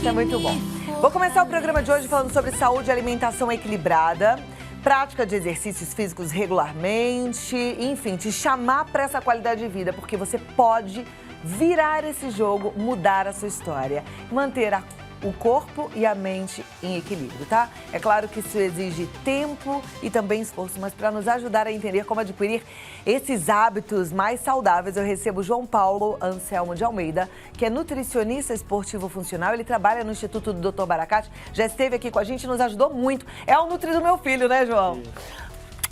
Isso é muito bom. Vou começar o programa de hoje falando sobre saúde e alimentação equilibrada, prática de exercícios físicos regularmente, enfim, te chamar para essa qualidade de vida, porque você pode virar esse jogo, mudar a sua história, manter o corpo e a mente em equilíbrio, tá? É claro que isso exige tempo e também esforço, mas para nos ajudar a entender como adquirir esses hábitos mais saudáveis, eu recebo João Paulo Anselmo de Almeida, que é nutricionista esportivo funcional. Ele trabalha no Instituto do Dr. Baracate, já esteve aqui com a gente e nos ajudou muito. É o nutri do meu filho, né, João? Sim.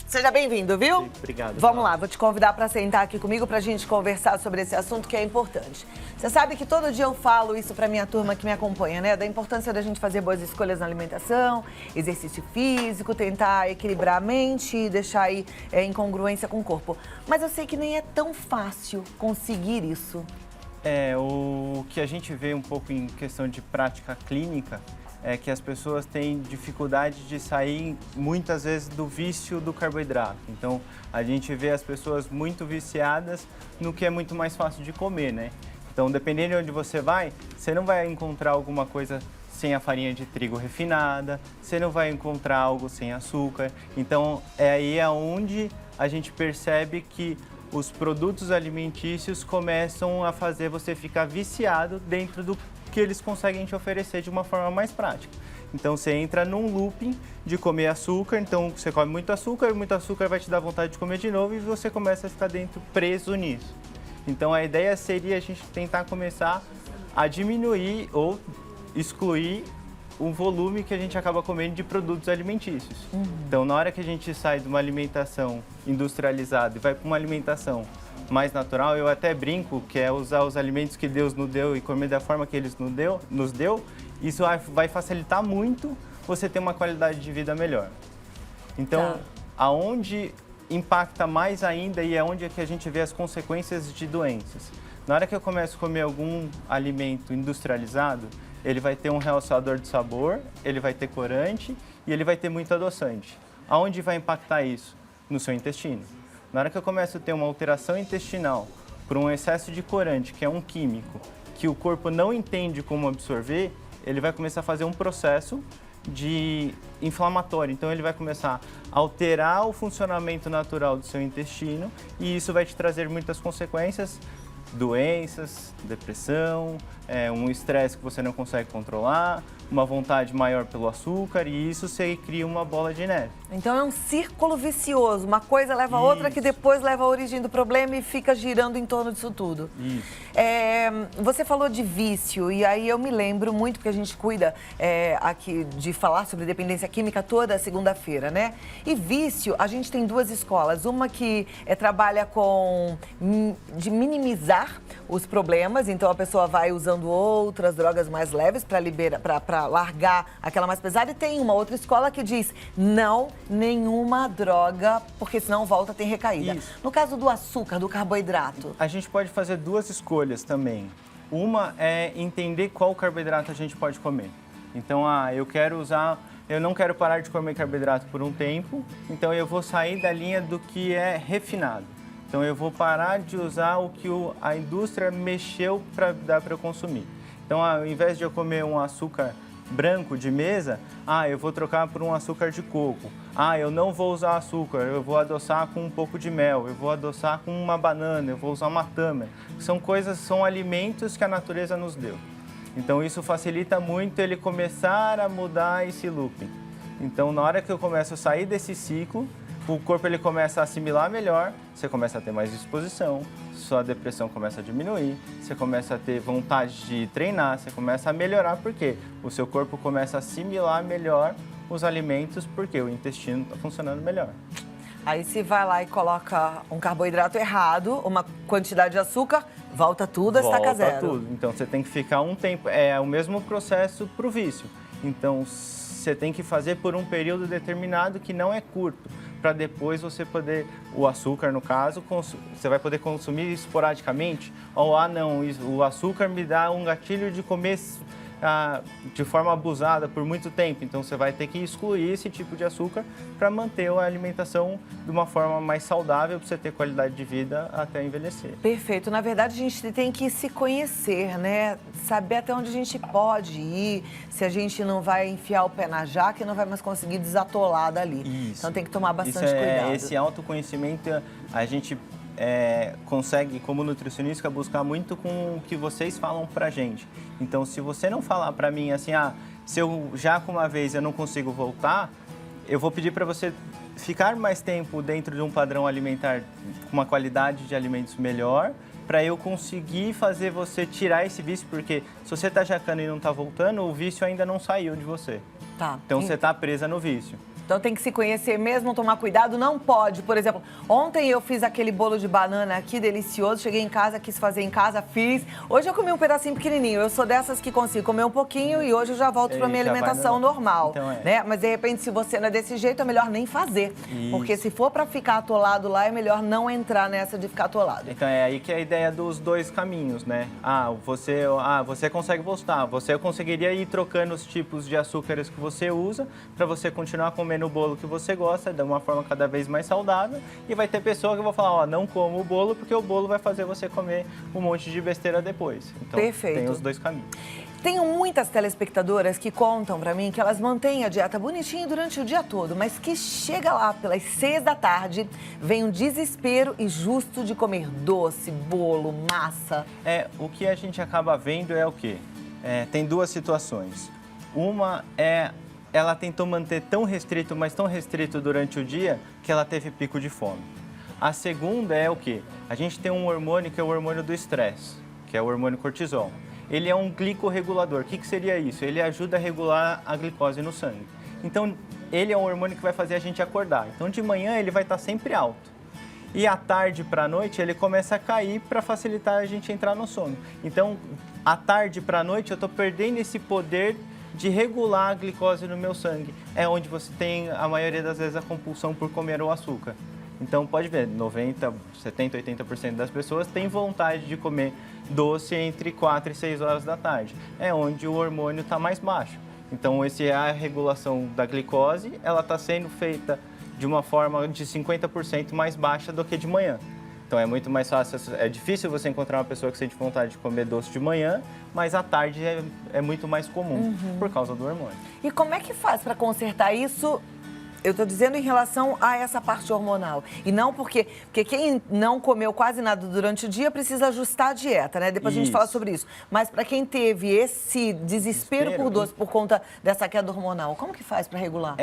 Seja bem-vindo, viu? Sim, obrigado. Vamos lá, vou te convidar para sentar aqui comigo para a gente conversar sobre esse assunto que é importante. Você sabe que todo dia eu falo isso para minha turma que me acompanha, né? Da importância da gente fazer boas escolhas na alimentação, exercício físico, tentar equilibrar a mente e deixar aí em congruência com o corpo. Mas eu sei que nem é tão fácil conseguir isso. O que a gente vê um pouco em questão de prática clínica é que as pessoas têm dificuldade de sair muitas vezes do vício do carboidrato. Então, a gente vê as pessoas muito viciadas no que é muito mais fácil de comer, né? Então, dependendo de onde você não vai encontrar alguma coisa sem a farinha de trigo refinada, você não vai encontrar algo sem açúcar. Então, é aí onde a gente percebe que os produtos alimentícios começam a fazer você ficar viciado dentro do que eles conseguem te oferecer de uma forma mais prática. Então você entra num looping de comer açúcar, então você come muito açúcar vai te dar vontade de comer de novo e você começa a ficar preso nisso. Então a ideia seria a gente tentar começar a diminuir ou excluir o volume que a gente acaba comendo de produtos alimentícios. Então na hora que a gente sai de uma alimentação industrializada e vai para uma alimentação mais natural, eu até brinco que é usar os alimentos que Deus nos deu e comer da forma que Ele nos deu. Isso vai facilitar muito você ter uma qualidade de vida melhor. Então, aonde impacta mais ainda e é onde é que a gente vê as consequências de doenças. Na hora que eu começo a comer algum alimento industrializado, ele vai ter um realçador de sabor, ele vai ter corante e ele vai ter muito adoçante. Aonde vai impactar isso? No seu intestino. Na hora que eu começo a ter uma alteração intestinal por um excesso de corante, que é um químico, que o corpo não entende como absorver, ele vai começar a fazer um processo de inflamatório. Então ele vai começar a alterar o funcionamento natural do seu intestino e isso vai te trazer muitas consequências, doenças, depressão, um estresse que você não consegue controlar, uma vontade maior pelo açúcar e isso você cria uma bola de neve. Então é um círculo vicioso, uma coisa leva a outra que depois leva à origem do problema e fica girando em torno disso tudo. Isso. Você falou de vício e aí eu me lembro muito, porque a gente cuida aqui de falar sobre dependência química toda segunda-feira, né? E vício, a gente tem duas escolas, uma que trabalha de minimizar os problemas, então a pessoa vai usando outras drogas mais leves para largar aquela mais pesada, e tem uma outra escola que diz não, nenhuma droga, porque senão volta a ter recaída. Isso. No caso do açúcar, do carboidrato. A gente pode fazer duas escolhas também. Uma é entender qual carboidrato a gente pode comer. Então, eu não quero parar de comer carboidrato por um tempo, então eu vou sair da linha do que é refinado. Então eu vou parar de usar o que a indústria mexeu para dar para eu consumir. Então, ao invés de eu comer um açúcar branco de mesa, eu vou trocar por um açúcar de coco. Eu não vou usar açúcar, eu vou adoçar com um pouco de mel, eu vou adoçar com uma banana, eu vou usar uma tâmara. São alimentos que a natureza nos deu. Então isso facilita muito ele começar a mudar esse looping. Então na hora que eu começo a sair desse ciclo, o corpo ele começa a assimilar melhor, você começa a ter mais disposição, sua depressão começa a diminuir, você começa a ter vontade de treinar, você começa a melhorar, porque o seu corpo começa a assimilar melhor os alimentos, porque o intestino está funcionando melhor. Aí se vai lá e coloca um carboidrato errado, uma quantidade de açúcar, volta tudo a estaca zero. Volta tudo. Então você tem que ficar um tempo, é o mesmo processo para o vício. Então você tem que fazer por um período determinado que não é curto, para depois você poder, o açúcar no caso, você vai poder consumir esporadicamente, ou não, o açúcar me dá um gatilho de comer de forma abusada por muito tempo. Então, você vai ter que excluir esse tipo de açúcar para manter a alimentação de uma forma mais saudável, para você ter qualidade de vida até envelhecer. Perfeito. Na verdade, a gente tem que se conhecer, né? Saber até onde a gente pode ir, se a gente não vai enfiar o pé na jaca e não vai mais conseguir desatolar dali. Isso. Então, tem que tomar bastante cuidado. Esse autoconhecimento, a gente consegue, como nutricionista, buscar muito com o que vocês falam pra gente. Então, se você não falar pra mim assim, se eu já com uma vez eu não consigo voltar, eu vou pedir para você ficar mais tempo dentro de um padrão alimentar com uma qualidade de alimentos melhor, para eu conseguir fazer você tirar esse vício, porque se você está jacando e não está voltando, o vício ainda não saiu de você. Tá. Então você está presa no vício. Então tem que se conhecer mesmo, tomar cuidado. Não pode, por exemplo, ontem eu fiz aquele bolo de banana aqui, delicioso. Cheguei em casa, quis fazer em casa, fiz. Hoje eu comi um pedacinho pequenininho. Eu sou dessas que consigo comer um pouquinho e hoje eu já volto para minha alimentação normal. Então né? Mas de repente, se você não é desse jeito, é melhor nem fazer. Isso. Porque se for para ficar atolado lá, é melhor não entrar nessa de ficar atolado. Então é aí que é a ideia dos dois caminhos, né? Você consegue voltar. Você conseguiria ir trocando os tipos de açúcares que você usa para você continuar comendo o bolo que você gosta, de uma forma cada vez mais saudável. E vai ter pessoa que vai falar, não como o bolo, porque o bolo vai fazer você comer um monte de besteira depois. Então, Perfeito. Tem os dois caminhos. Tenho muitas telespectadoras que contam pra mim que elas mantêm a dieta bonitinha durante o dia todo, mas que chega lá pelas 6 da tarde, vem um desespero e justo de comer doce, bolo, massa. O que a gente acaba vendo é o quê? Tem duas situações. Uma é ela tentou manter tão restrito, mas tão restrito durante o dia, que ela teve pico de fome. A segunda é o quê? A gente tem um hormônio que é o hormônio do estresse, que é o hormônio cortisol. Ele é um glicorregulador. O que seria isso? Ele ajuda a regular a glicose no sangue. Então, ele é um hormônio que vai fazer a gente acordar. Então, de manhã, ele vai estar sempre alto. E à tarde para a noite, ele começa a cair para facilitar a gente entrar no sono. Então, à tarde para a noite, eu estou perdendo esse poder de regular a glicose no meu sangue. É onde você tem, a maioria das vezes, a compulsão por comer o açúcar. Então, pode ver, 90%, 70%, 80% das pessoas têm vontade de comer doce entre 4 e 6 horas da tarde. É onde o hormônio está mais baixo. Então, a regulação da glicose, ela está sendo feita de uma forma de 50% mais baixa do que de manhã. Então, é muito mais fácil, é difícil você encontrar uma pessoa que sente vontade de comer doce de manhã, mas à tarde é muito mais comum, por causa do hormônio. E como é que faz para consertar isso? Eu estou dizendo em relação a essa parte hormonal. E não porque quem não comeu quase nada durante o dia precisa ajustar a dieta, né? Depois a gente fala sobre isso. Mas para quem teve esse desespero por doce por conta dessa queda hormonal, como que faz para regular?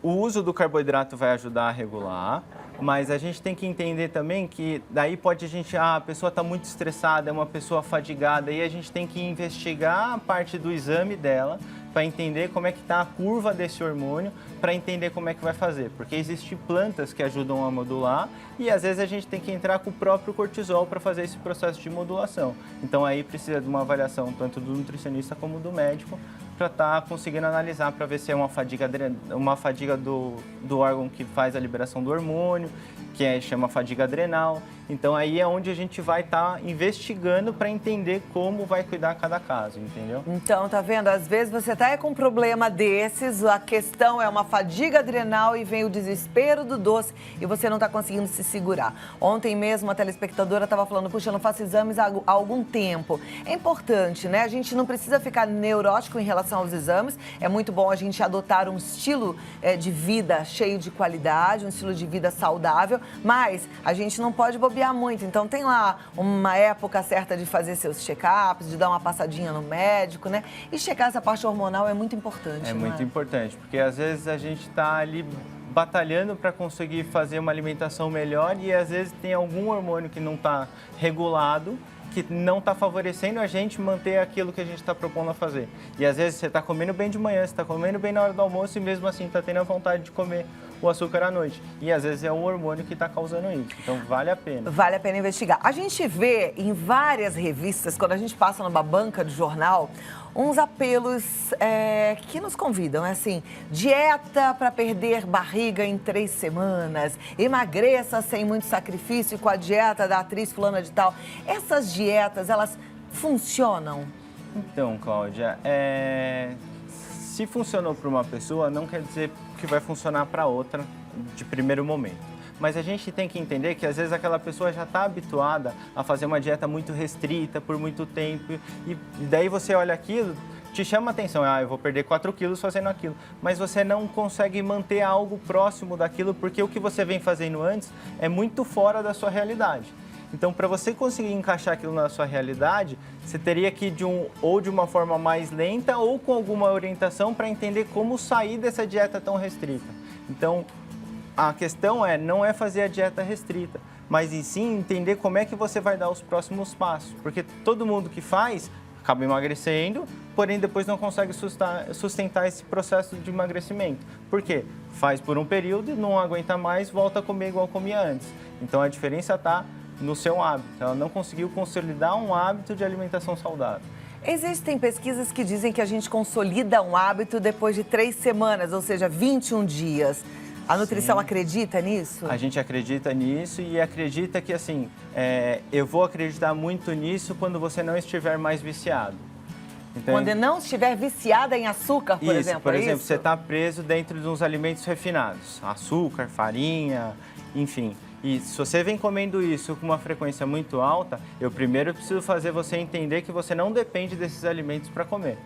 O uso do carboidrato vai ajudar a regular, mas a gente tem que entender também que daí pode a pessoa está muito estressada, é uma pessoa fadigada, e a gente tem que investigar a parte do exame dela para entender como é que está a curva desse hormônio, para entender como é que vai fazer. Porque existem plantas que ajudam a modular e às vezes a gente tem que entrar com o próprio cortisol para fazer esse processo de modulação. Então aí precisa de uma avaliação tanto do nutricionista como do médico para estar conseguindo analisar para ver se é uma fadiga do órgão que faz a liberação do hormônio, que chama fadiga adrenal. Então aí é onde a gente vai estar investigando para entender como vai cuidar cada caso, entendeu? Então, tá vendo? Às vezes você tá com um problema desses, a questão é uma fadiga adrenal e vem o desespero do doce e você não tá conseguindo se segurar. Ontem mesmo a telespectadora estava falando, puxa, eu não faço exames há algum tempo. É importante, né? A gente não precisa ficar neurótico em relação aos exames. É muito bom a gente adotar um estilo de vida cheio de qualidade, um estilo de vida saudável, mas a gente não pode bobear muito. Então tem lá uma época certa de fazer seus check-ups, de dar uma passadinha no médico, né? E checar essa parte hormonal é muito importante. É muito importante, porque às vezes a gente está ali batalhando para conseguir fazer uma alimentação melhor e às vezes tem algum hormônio que não está regulado, que não está favorecendo a gente manter aquilo que a gente está propondo a fazer. E às vezes você está comendo bem de manhã, você está comendo bem na hora do almoço e mesmo assim está tendo a vontade de comer o açúcar à noite. E às vezes é o hormônio que está causando isso. Então vale a pena. Vale a pena investigar. A gente vê em várias revistas, quando a gente passa numa banca de jornal, uns apelos que nos convidam, assim, dieta para perder barriga em 3 semanas, emagreça sem muito sacrifício com a dieta da atriz fulana de tal. Essas dietas, elas funcionam? Então, Cláudia, se funcionou para uma pessoa, não quer dizer que vai funcionar para outra de primeiro momento. Mas a gente tem que entender que às vezes aquela pessoa já está habituada a fazer uma dieta muito restrita por muito tempo e daí você olha aquilo, te chama a atenção, eu vou perder 4 quilos fazendo aquilo, mas você não consegue manter algo próximo daquilo porque o que você vem fazendo antes é muito fora da sua realidade. Então, para você conseguir encaixar aquilo na sua realidade, você teria que ir de uma forma mais lenta ou com alguma orientação para entender como sair dessa dieta tão restrita. Então, a questão não é fazer a dieta restrita, mas em sim entender como é que você vai dar os próximos passos. Porque todo mundo que faz acaba emagrecendo, porém depois não consegue sustentar esse processo de emagrecimento. Por quê? Faz por um período, não aguenta mais, volta a comer igual comia antes. Então, a diferença está no seu hábito. Ela não conseguiu consolidar um hábito de alimentação saudável. Existem pesquisas que dizem que a gente consolida um hábito depois de 3 semanas, ou seja, 21 dias. A nutrição Sim. Acredita nisso? A gente acredita nisso e acredita que, assim, eu vou acreditar muito nisso quando você não estiver mais viciado. Então, quando não estiver viciada em açúcar, por exemplo, por exemplo, isso? você está preso dentro de uns alimentos refinados, açúcar, farinha, enfim. E se você vem comendo isso com uma frequência muito alta, eu primeiro preciso fazer você entender que você não depende desses alimentos para comer.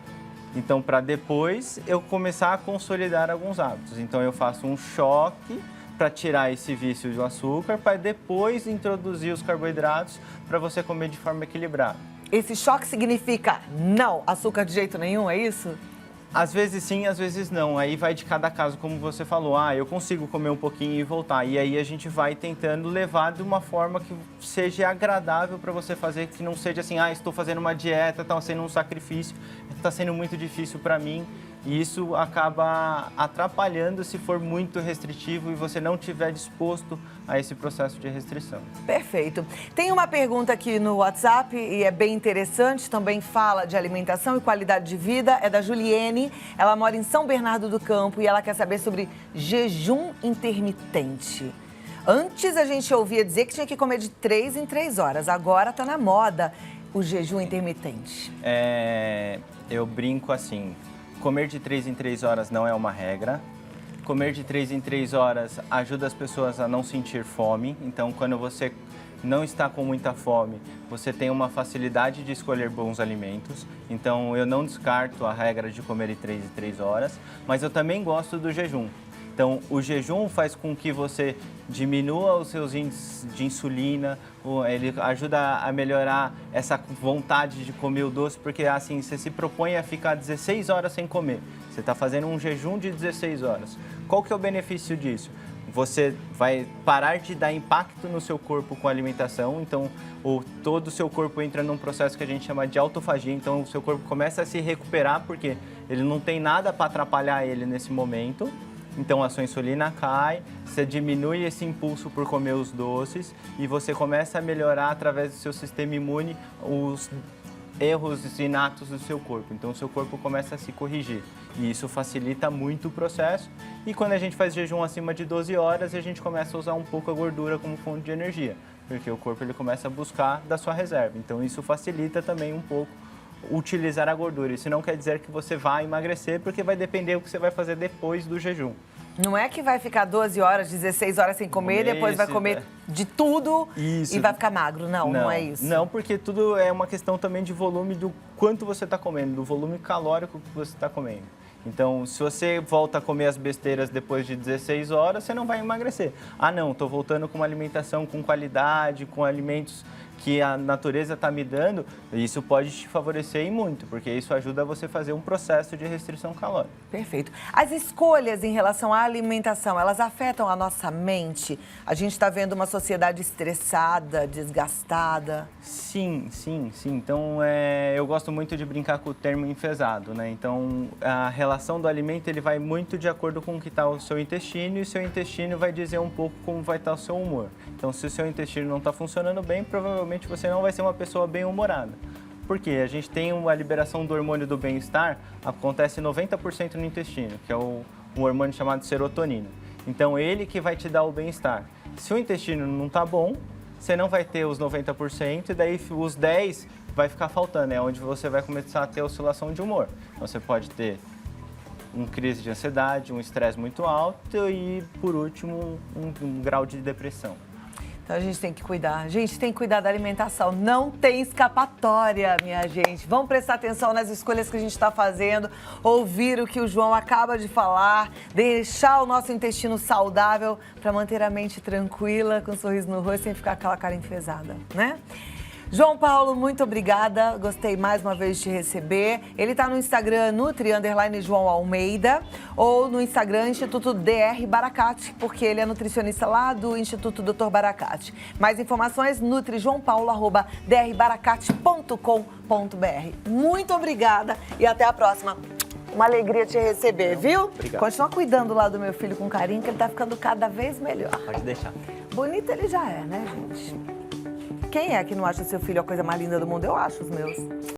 Então, para depois eu começar a consolidar alguns hábitos. Então, eu faço um choque para tirar esse vício do açúcar, para depois introduzir os carboidratos para você comer de forma equilibrada. Esse choque significa não açúcar de jeito nenhum, é isso? Às vezes sim, às vezes não. Aí vai de cada caso, como você falou. Eu consigo comer um pouquinho e voltar. E aí a gente vai tentando levar de uma forma que seja agradável para você fazer, que não seja assim, estou fazendo uma dieta, está sendo um sacrifício, está sendo muito difícil para mim. E isso acaba atrapalhando se for muito restritivo e você não estiver disposto a esse processo de restrição. Perfeito. Tem uma pergunta aqui no WhatsApp e é bem interessante, também fala de alimentação e qualidade de vida, é da Juliene. Ela mora em São Bernardo do Campo e ela quer saber sobre jejum intermitente. Antes a gente ouvia dizer que tinha que comer de 3 em 3 horas, agora está na moda o jejum intermitente. Eu brinco assim, comer de 3 em 3 horas não é uma regra. Comer de 3 em 3 horas ajuda as pessoas a não sentir fome. Então, quando você não está com muita fome, você tem uma facilidade de escolher bons alimentos. Então, eu não descarto a regra de comer de 3 em 3 horas, mas eu também gosto do jejum. Então, o jejum faz com que você diminua os seus índices de insulina, ele ajuda a melhorar essa vontade de comer o doce, porque assim, você se propõe a ficar 16 horas sem comer. Você está fazendo um jejum de 16 horas. Qual que é o benefício disso? Você vai parar de dar impacto no seu corpo com a alimentação, então todo o seu corpo entra num processo que a gente chama de autofagia, então o seu corpo começa a se recuperar porque ele não tem nada para atrapalhar ele nesse momento. Então a sua insulina cai, você diminui esse impulso por comer os doces e você começa a melhorar através do seu sistema imune os erros inatos do seu corpo. Então o seu corpo começa a se corrigir e isso facilita muito o processo. E quando a gente faz jejum acima de 12 horas, a gente começa a usar um pouco a gordura como fonte de energia, porque o corpo ele começa a buscar da sua reserva. Então isso facilita também um pouco utilizar a gordura. Isso não quer dizer que você vai emagrecer, porque vai depender do que você vai fazer depois do jejum. Não é que vai ficar 12 horas, 16 horas sem comer, depois vai comer de tudo e vai ficar magro. Não é isso. Não, porque tudo é uma questão também de volume do quanto você está comendo, do volume calórico que você está comendo. Então, se você volta a comer as besteiras depois de 16 horas, você não vai emagrecer. Não, estou voltando com uma alimentação com qualidade, com alimentos que a natureza está me dando, isso pode te favorecer e muito, porque isso ajuda você a fazer um processo de restrição calórica. Perfeito. As escolhas em relação à alimentação, elas afetam a nossa mente? A gente está vendo uma sociedade estressada, desgastada. Sim. Então, eu gosto muito de brincar com o termo enfesado, né? Então, a relação do alimento, ele vai muito de acordo com o que está o seu intestino e o seu intestino vai dizer um pouco como vai estar o seu humor. Então, se o seu intestino não está funcionando bem, provavelmente você não vai ser uma pessoa bem-humorada. Por quê? A gente tem a liberação do hormônio do bem-estar, acontece 90% no intestino, que é um hormônio chamado serotonina. Então, ele que vai te dar o bem-estar. Se o intestino não está bom, você não vai ter os 90% e daí os 10% vai ficar faltando, é onde você vai começar a ter oscilação de humor. Então, você pode ter uma crise de ansiedade, um estresse muito alto e, por último, um grau de depressão. Então a gente tem que cuidar. A gente tem que cuidar da alimentação. Não tem escapatória, minha gente. Vamos prestar atenção nas escolhas que a gente está fazendo, ouvir o que o João acaba de falar, deixar o nosso intestino saudável para manter a mente tranquila, com um sorriso no rosto, sem ficar aquela cara enfesada, né? João Paulo, muito obrigada. Gostei mais uma vez de te receber. Ele está no Instagram, Nutri_João Almeida, ou no Instagram, Instituto Dr. Baracate, porque ele é nutricionista lá do Instituto Dr. Baracate. Mais informações, nutrijoaopaulo@drbaracate.com.br. Muito obrigada e até a próxima. Uma alegria te receber, viu? Obrigado. Continua cuidando lá do meu filho com carinho, que ele tá ficando cada vez melhor. Pode deixar. Bonito ele já é, né, gente? Quem é que não acha seu filho a coisa mais linda do mundo? Eu acho os meus.